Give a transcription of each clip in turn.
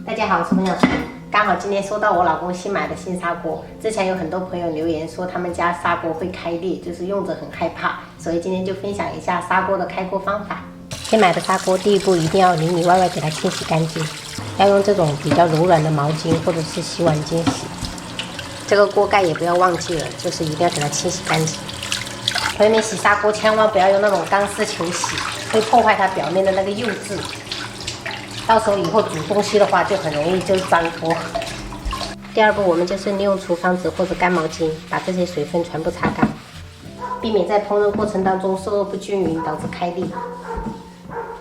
大家好，我是彭小纯。刚好今天收到我老公新买的新砂锅，之前有很多朋友留言说他们家砂锅会开裂，就是用着很害怕，所以今天就分享一下砂锅的开锅方法。新买的砂锅，第一步一定要里里外外给它清洗干净，要用这种比较柔软的毛巾或者是洗碗巾洗。这个锅盖也不要忘记了，就是一定要给它清洗干净。朋友们洗砂锅千万不要用那种钢丝球洗，会破坏它表面的那个釉质。到时候以后煮东西的话，就很容易就粘锅。第二步，我们就是利用厨房纸或者干毛巾，把这些水分全部擦干，避免在烹饪过程当中受热不均匀，导致开裂。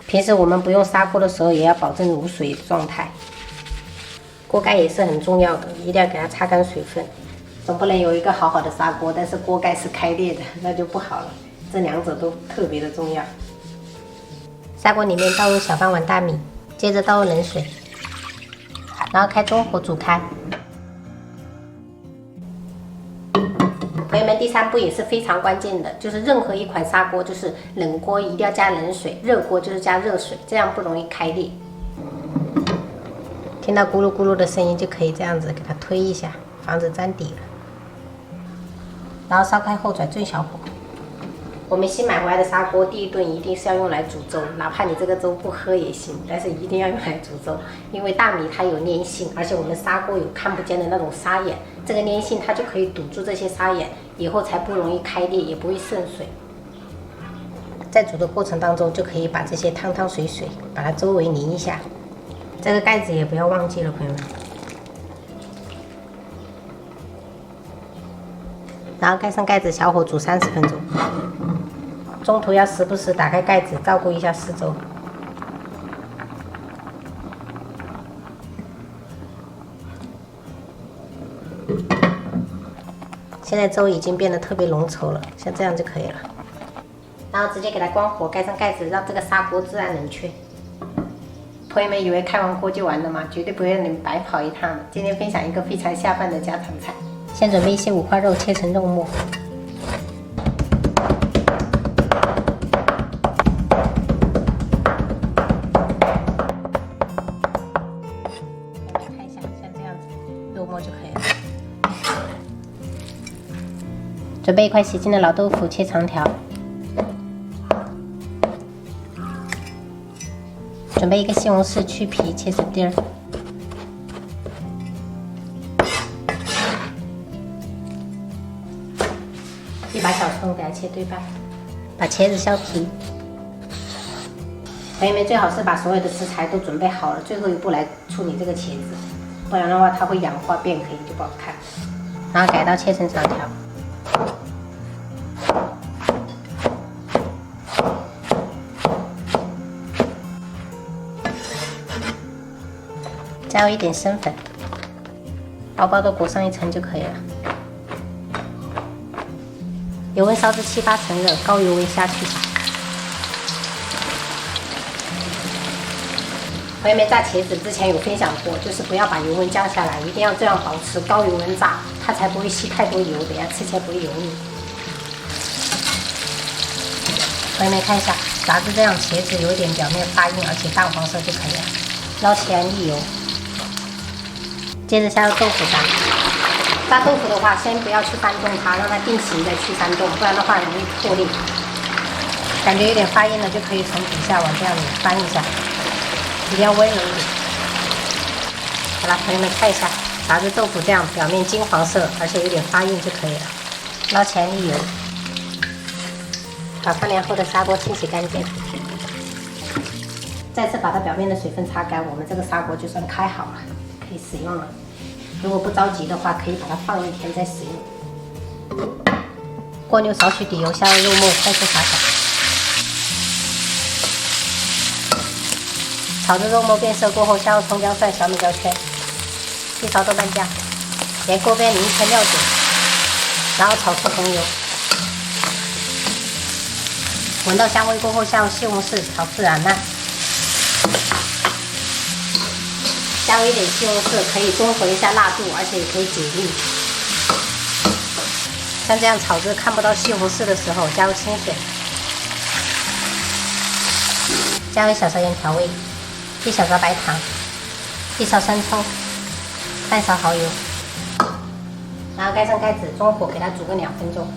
平时我们不用砂锅的时候，也要保证无水状态。锅盖也是很重要的，一定要给它擦干水分。总不能有一个好好的砂锅，但是锅盖是开裂的，那就不好了。这两者都特别的重要。砂锅里面倒入小半碗大米。接着倒入冷水，然后开中火煮开。朋友们，第三步也是非常关键的，就是任何一款砂锅，就是冷锅一定要加冷水，热锅就是加热水，这样不容易开裂。听到咕噜咕噜的声音就可以这样子给它推一下，防止粘底了。然后烧开后转中小火。我们新买回来的砂锅，第一顿一定是要用来煮粥，哪怕你这个粥不喝也行，但是一定要用来煮粥，因为大米它有粘性，而且我们砂锅有看不见的那种砂眼，这个粘性它就可以堵住这些砂眼，以后才不容易开裂，也不会渗水。在煮的过程当中，就可以把这些汤汤水水把它周围淋一下，这个盖子也不要忘记了，朋友们。然后盖上盖子，小火煮30分钟。中途要时不时打开盖子，照顾一下四周。现在粥已经变得特别浓稠了，像这样就可以了。然后直接给它关火，盖上盖子，让这个砂锅自然冷却。朋友们以为开完锅就完了吗？绝对不会让你们白跑一趟的。今天分享一个非常下饭的家常菜。先准备一些五花肉，切成肉末。看一下，像这样子，肉末就可以了。准备一块洗净的老豆腐，切长条。准备一个西红柿，去皮，切成丁儿。一把小葱，给它切对半，把茄子削皮。朋友们，最好是把所有的食材都准备好了，最后一步来处理这个茄子，不然的话它会氧化变黑，就不好看。然后改刀切成长条。加入一点生粉，薄薄的裹上一层就可以了。油温烧至7、8成热，高油温下去炸。朋友们，炸茄子之前有分享过，就是不要把油温降下来，一定要这样保持高油温炸，它才不会吸太多油，等下吃起来不会油腻。朋友们看一下，炸至这样，茄子有点表面发硬，而且淡黄色就可以了。捞起来沥油，接着下入豆腐炸。炸豆腐的话，先不要去翻动它，让它定型再去翻动，不然的话容易破裂。感觉有点发硬了，就可以从底下往这样子翻一下，一定要温柔一点。好了，朋友们看一下，炸至豆腐这样表面金黄色，而且有点发硬就可以了。捞起来沥油，把放凉后的砂锅清洗干净，再次把它表面的水分擦干，我们这个砂锅就算开好了，可以使用了。如果不着急的话，可以把它放1天再使用。锅牛少许底油，下入肉末，快速炒炒。炒至肉末变色过后，下入葱姜蒜、小米椒圈，一勺豆瓣酱，沿锅边淋一圈料酒，然后炒出红油。闻到香味过后，下入西红柿，炒至软烂。加入一点西红柿，可以中和一下辣度，而且也可以解腻。像这样炒至看不到西红柿的时候，加入清水，加入1小勺盐调味，1小勺白糖， 1勺生抽，3勺蚝油，然后盖上盖子，中火给它煮个2分钟。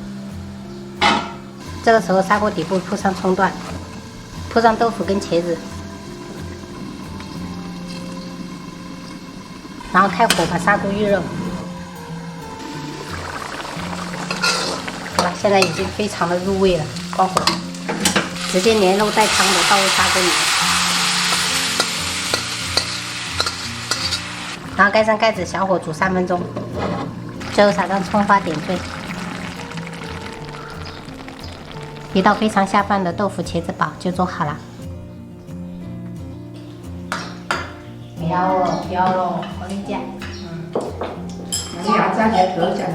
这个时候砂锅底部铺上葱段，铺上豆腐跟茄子，然后开火把砂锅预热。好了，现在已经非常的入味了，关火，直接连肉带汤的倒入砂锅里。 然后盖上盖子，小火煮3分钟，最后撒上葱花点缀，一道非常下饭的豆腐茄子煲就做好了。不要了，不要了，我跟你讲，你要加点头下来。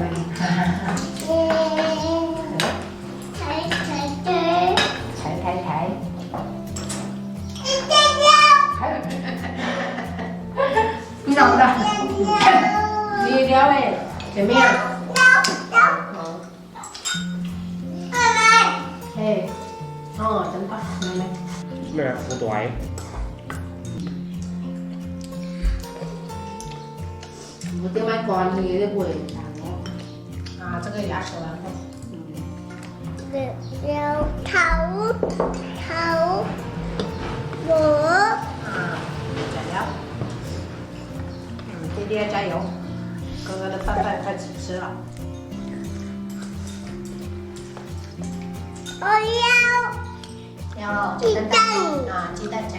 抬。你找不到？你撩哎，怎么样？哎，哦，真棒，妹妹。咩好大？我这碗干你也不会看哦。啊，这个牙齿完后，有我。啊，加料。弟弟要加油，哥哥的饭快吃了。我要要鸡蛋啊，鸡蛋加。